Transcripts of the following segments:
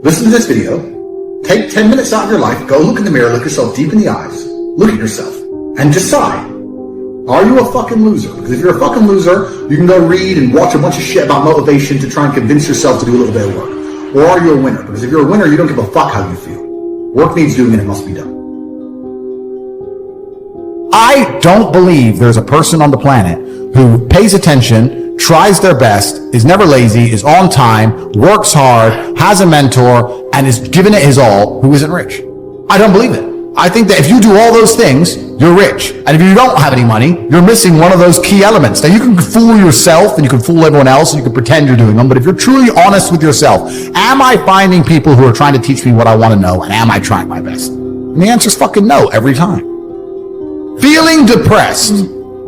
listen to this video, take 10 minutes out of your life, go look in the mirror, look yourself deep in the eyes, look at yourself, and decide, are you a fucking loser? Because if you're a fucking loser, you can go read and watch a bunch of shit about motivation to try and convince yourself to do a little bit of work. Or are you a winner? Because if you're a winner, you don't give a fuck how you feel. Work needs doing and it must be done. I don't believe there's a person on the planet who pays attention, tries their best, is never lazy, is on time, works hard, has a mentor, and is giving it his all, who isn't rich. I don't believe it. I think that if you do all those things, you're rich. And if you don't have any money, you're missing one of those key elements. Now, you can fool yourself and you can fool everyone else and you can pretend you're doing them, but if you're truly honest with yourself, am I finding people who are trying to teach me what I want to know, and am I trying my best? And the answer is fucking no every time. Feeling depressed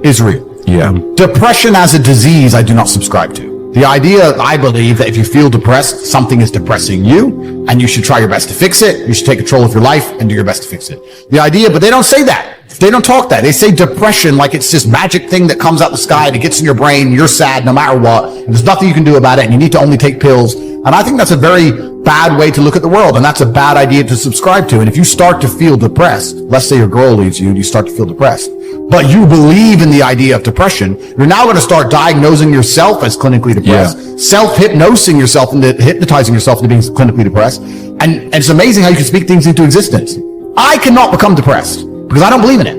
is real. Yeah. Depression as a disease, I do not subscribe to. The idea, I believe, that if you feel depressed, something is depressing you, and you should try your best to fix it. You should take control of your life and do your best to fix it. The idea, but they don't say that. They don't talk that. They say depression like it's this magic thing that comes out the sky and it gets in your brain, you're sad no matter what, and there's nothing you can do about it, and you need to only take pills. And I think that's a very bad way to look at the world, and that's a bad idea to subscribe to. And if you start to feel depressed, let's say your girl leaves you and you start to feel depressed, but you believe in the idea of depression, you're now going to start diagnosing yourself as clinically depressed, self-hypnosing yourself into hypnotizing yourself into being clinically depressed. And it's amazing how you can speak things into existence. I cannot become depressed because I don't believe in it.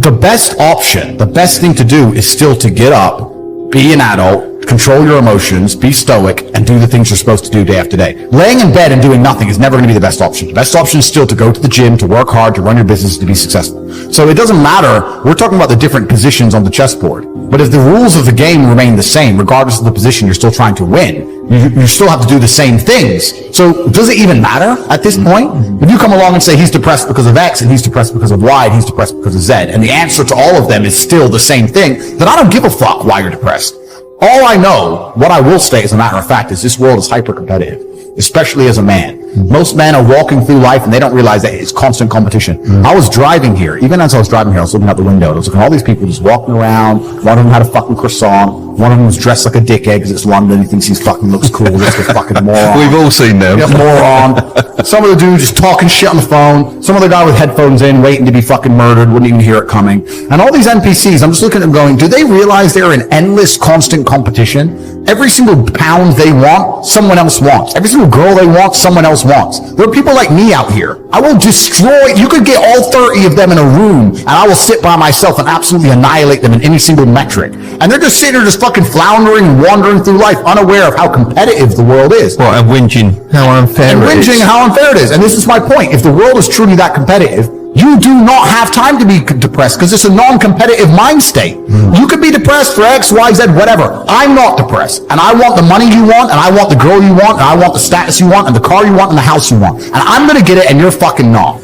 The best option, the best thing to do is still to get up, be an adult, control your emotions, be stoic, and do the things you're supposed to do day after day. Laying in bed and doing nothing is never going to be the best option. The best option is still to go to the gym, to work hard, to run your business, to be successful. So it doesn't matter. We're talking about the different positions on the chessboard. But if the rules of the game remain the same, regardless of the position you're still trying to win, you still have to do the same things. So does it even matter at this point? If you come along and say he's depressed because of X, and he's depressed because of Y, and he's depressed because of Z, and the answer to all of them is still the same thing, then I don't give a fuck why you're depressed. All I know, what I will say as a matter of fact, is this world is hyper-competitive, especially as a man. Most men are walking through life and they don't realize that it's constant competition. I was driving here. Even as I was driving here, I was looking out the window. I was looking at all these people just walking around. One of them had a fucking croissant. One of them was dressed like a dickhead because it's London. He thinks he fucking looks cool. This is a fucking moron. We've all seen them. Yeah, moron. Some of the dude just talking shit on the phone. Some other guy with headphones in, waiting to be fucking murdered, wouldn't even hear it coming. And all these NPCs, I'm just looking at them going, do they realize they're in endless, constant competition? Every single pound they want, someone else wants. Every single girl they want, someone else wants. There are people like me out here. I will destroy, you could get all 30 of them in a room, and I will sit by myself and absolutely annihilate them in any single metric. And they're just sitting there just fucking floundering and wandering through life, unaware of how competitive the world is. Well, and whinging how unfair it is. How unfair it is. And this is my point. If the world is truly that competitive, you do not have time to be depressed because it's a non-competitive mind state. You could be depressed for X, Y, Z, whatever. I'm not depressed. And I want the money you want, and I want the girl you want, and I want the status you want, and the car you want, and the house you want. And I'm going to get it, and you're fucking not.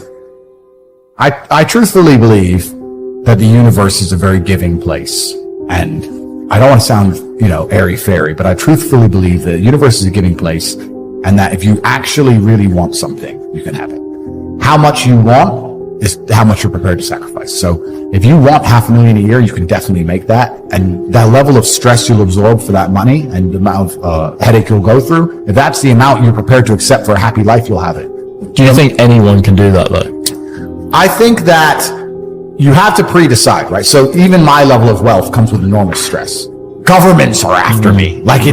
I truthfully believe that the universe is a very giving place. And I don't want to sound, airy-fairy, but I truthfully believe that the universe is a giving place, and that if you actually really want something, you can have it. How much you want is how much you're prepared to sacrifice. So if you want $500,000 a year, you can definitely make that. And that level of stress you'll absorb for that money and the amount of headache you'll go through, if that's the amount you're prepared to accept for a happy life, you'll have it. Do you think anyone can do that though? I think that you have to pre-decide, right? So even my level of wealth comes with enormous stress. Governments are after me. Like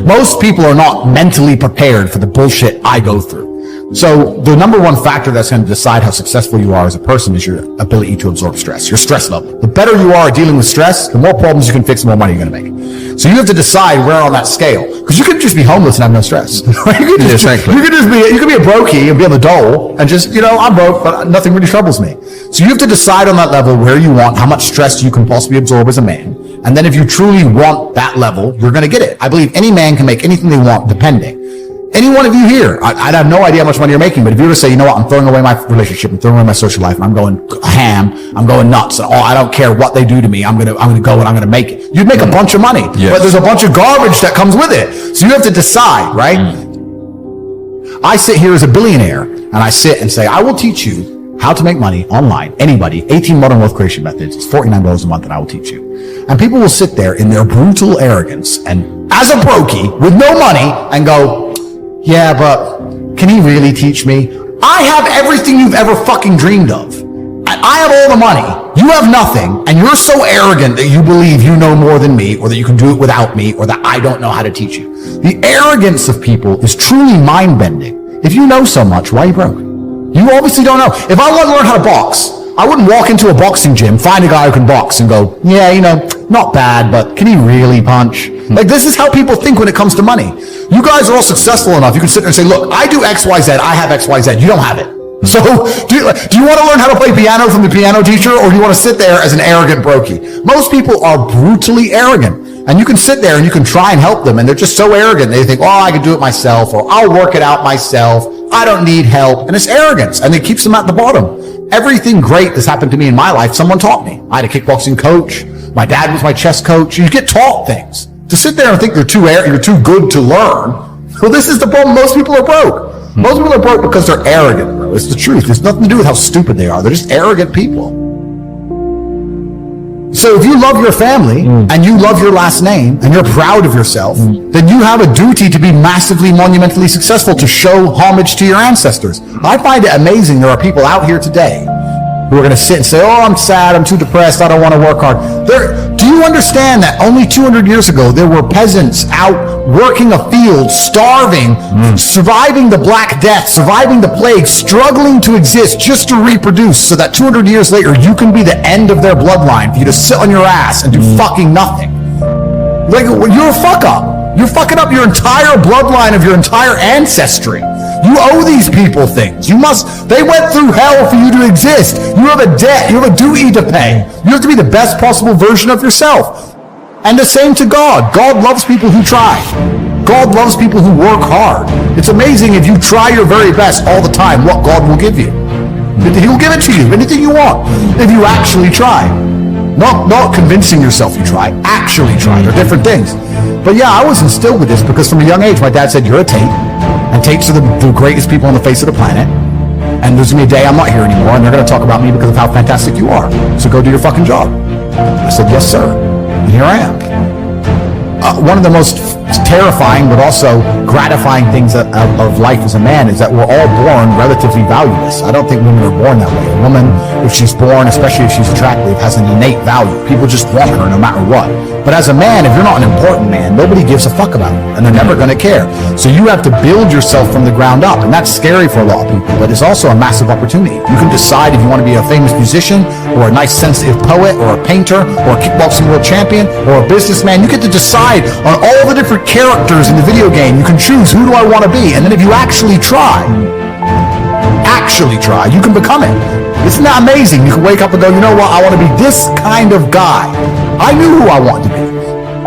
most people are not mentally prepared for the bullshit I go through. So the number one factor that's going to decide how successful you are as a person is your ability to absorb stress, your stress level. The better you are at dealing with stress, the more problems you can fix, the more money you're going to make. So you have to decide where on that scale, because you could just be homeless and have no stress. You could be a brokey and be on the dole and just, I'm broke, but nothing really troubles me. So you have to decide on that level where you want, how much stress you can possibly absorb as a man. And then if you truly want that level, you're going to get it. I believe any man can make anything they want, depending. Any one of you here, I have no idea how much money you're making, but if you were to say, you know what, I'm throwing away my relationship, I'm throwing away my social life, and I'm going ham, I'm going nuts, and I don't care what they do to me, I'm gonna go and I'm gonna make it. You'd make a bunch of money, yes. But there's a bunch of garbage that comes with it. So you have to decide, right? I sit here as a billionaire, and I sit and say, I will teach you how to make money online, anybody, 18 modern wealth creation methods, it's $49 a month, and I will teach you. And people will sit there in their brutal arrogance, and as a brokey, with no money, and go, Yeah, but can he really teach me? I have everything you've ever fucking dreamed of. I have all the money. You have nothing, and you're so arrogant that you believe you know more than me, or that you can do it without me, or that I don't know how to teach you. The arrogance of people is truly mind-bending. If you know so much, why are you broke? You obviously don't know. If I want to learn how to box, I wouldn't walk into a boxing gym, find a guy who can box, and go, yeah, not bad, but can he really punch? Like, this is how people think when it comes to money. You guys are all successful enough. You can sit there and say, look, I do X, Y, Z. I have X, Y, Z. You don't have it. So do you want to learn how to play piano from the piano teacher, or do you want to sit there as an arrogant brokey? Most people are brutally arrogant, and you can sit there and you can try and help them, and they're just so arrogant. They think, oh, I can do it myself, or I'll work it out myself. I don't need help. And it's arrogance, and it keeps them at the bottom. Everything great that's happened to me in my life, someone taught me. I had a kickboxing coach. My dad was my chess coach. You get taught things. To sit there and think you're too good to learn, well, this is the problem. Most people are broke. Most people are broke because they're arrogant, bro. It's the truth. It's nothing to do with how stupid they are. They're just arrogant people. So if you love your family and you love your last name and you're proud of yourself, then you have a duty to be massively, monumentally successful, to show homage to your ancestors. I find it amazing there are people out here today who are going to sit and say, oh, I'm sad, I'm too depressed, I don't want to work hard. Do you understand that only 200 years ago, there were peasants out working a field, starving, surviving the Black Death, surviving the plague, struggling to exist just to reproduce, so that 200 years later, you can be the end of their bloodline, for you to sit on your ass and do fucking nothing. Like, you're a fuck up. You're fucking up your entire bloodline of your entire ancestry. You owe these people things. They went through hell for you to exist. You have a debt. You have a duty to pay. You have to be the best possible version of yourself. And the same to God. God loves people who try. God loves people who work hard. It's amazing if you try your very best all the time, what God will give you. He'll give it to you, anything you want, if you actually try. Not convincing yourself you try, actually try. They're different things. But yeah, I was instilled with this because from a young age, my dad said, you're a Tate, and Tates are the greatest people on the face of the planet, and there's going to be a day I'm not here anymore, and they're going to talk about me because of how fantastic you are. So go do your fucking job. I said, yes, sir. And here I am. One of the most terrifying but also gratifying things of life as a man is that we're all born relatively valueless. I don't think women are born that way. A woman, if she's born, especially if she's attractive, has an innate value. People just want her no matter what. But as a man, if you're not an important man, nobody gives a fuck about you, and they're never going to care. So you have to build yourself from the ground up, and that's scary for a lot of people, but it's also a massive opportunity. You can decide if you want to be a famous musician, or a nice sensitive poet, or a painter, or a kickboxing world champion, or a businessman. You get to decide on all the different characters in the video game. You can choose, who do I want to be? And then if you actually try, you can become it. Isn't that amazing? You can wake up and go, you know what? I want to be this kind of guy. I knew who I wanted to be.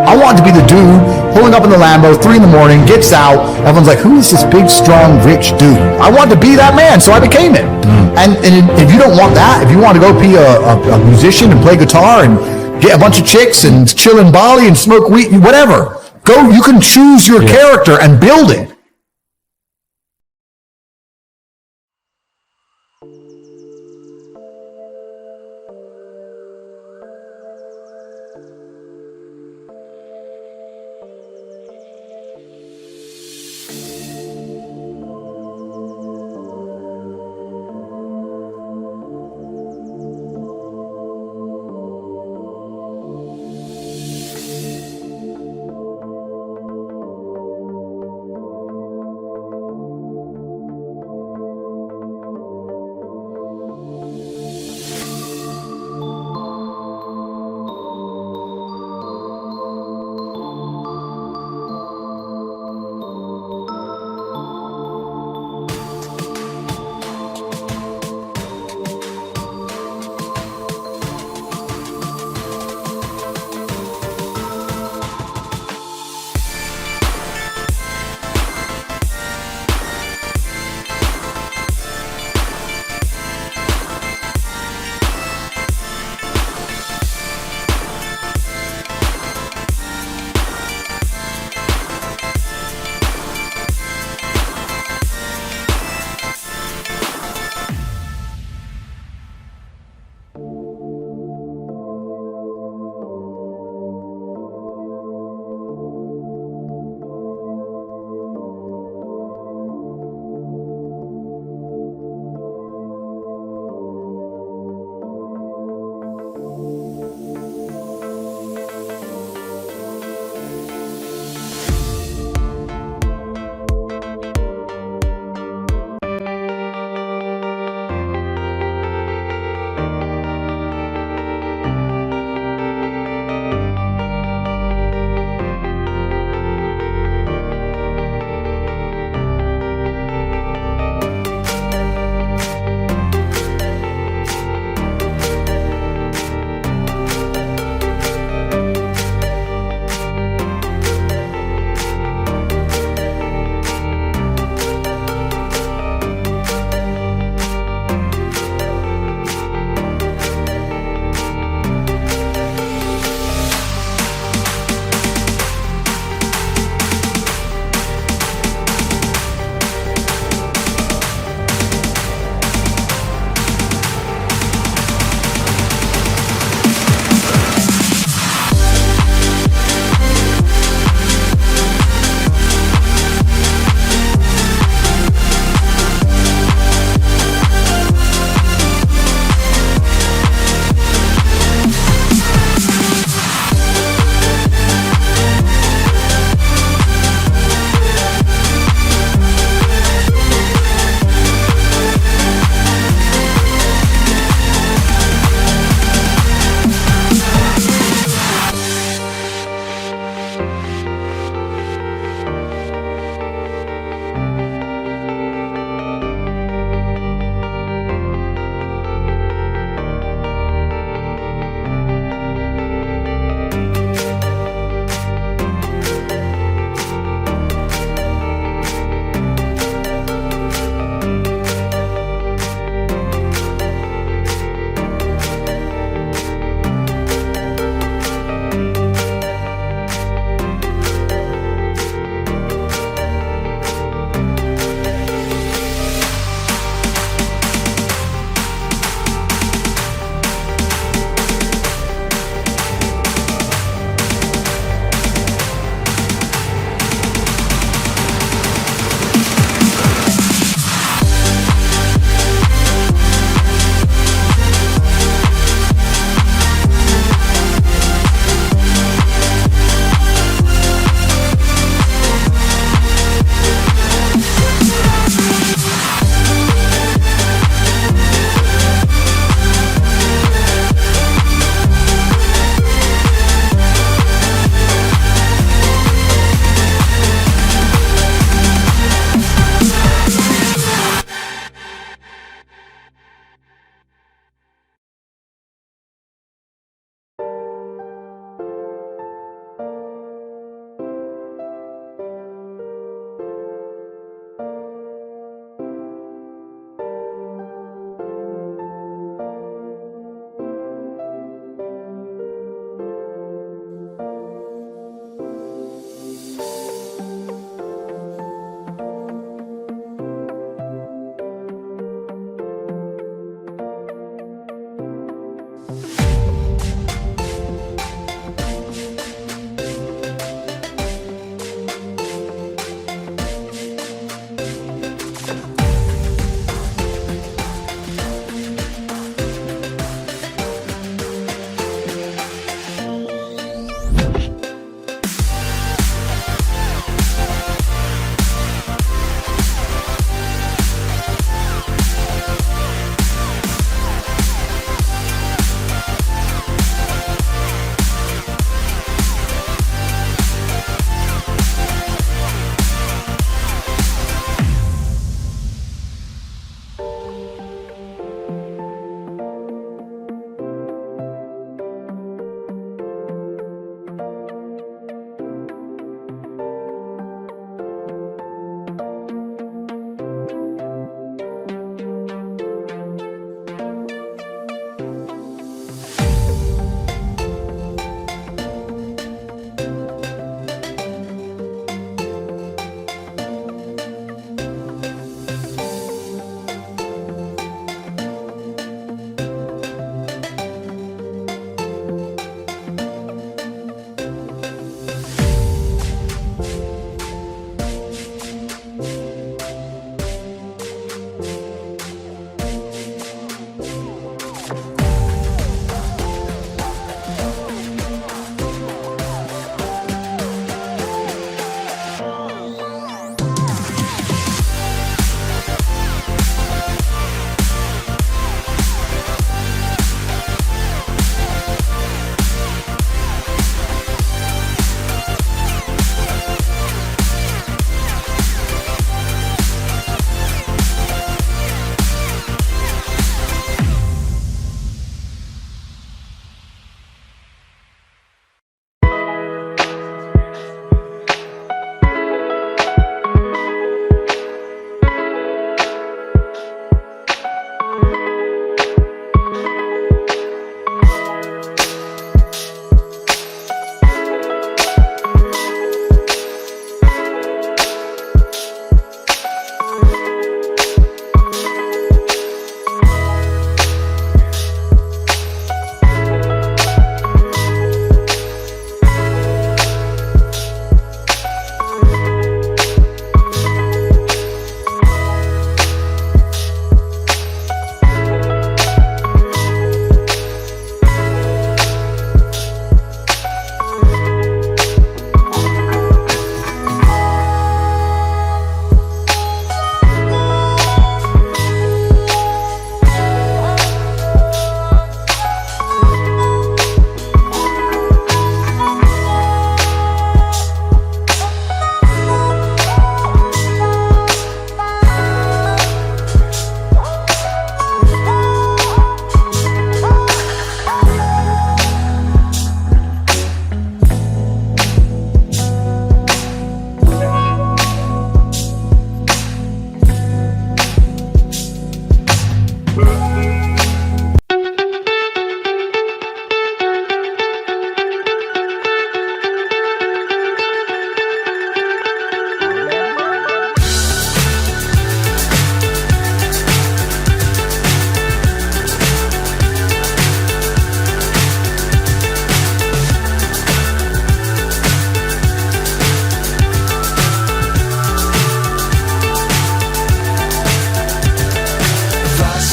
I wanted to be the dude pulling up in the Lambo, 3 a.m, gets out. Everyone's like, who is this big, strong, rich dude? I wanted to be that man, so I became it. And if you don't want that, if you want to go be a musician and play guitar and get a bunch of chicks and chill in Bali and smoke weed, whatever, go. You can choose your character and build it.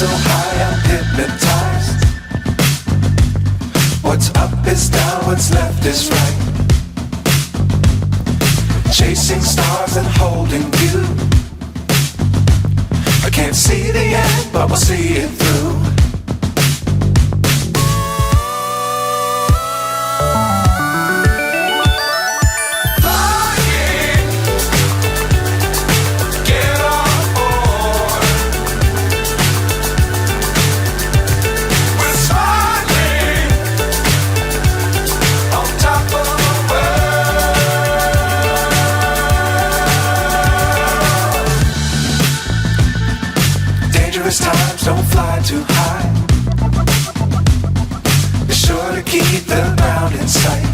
so high I'm hypnotized. What's up is down, what's left is right. Chasing stars and holding you. I can't see the end, but we'll see it through. Times don't fly too high. Be sure to keep the ground in sight.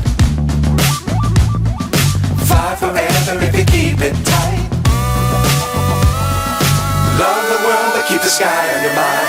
Fly forever if you keep it tight. Love the world but keep the sky on your mind.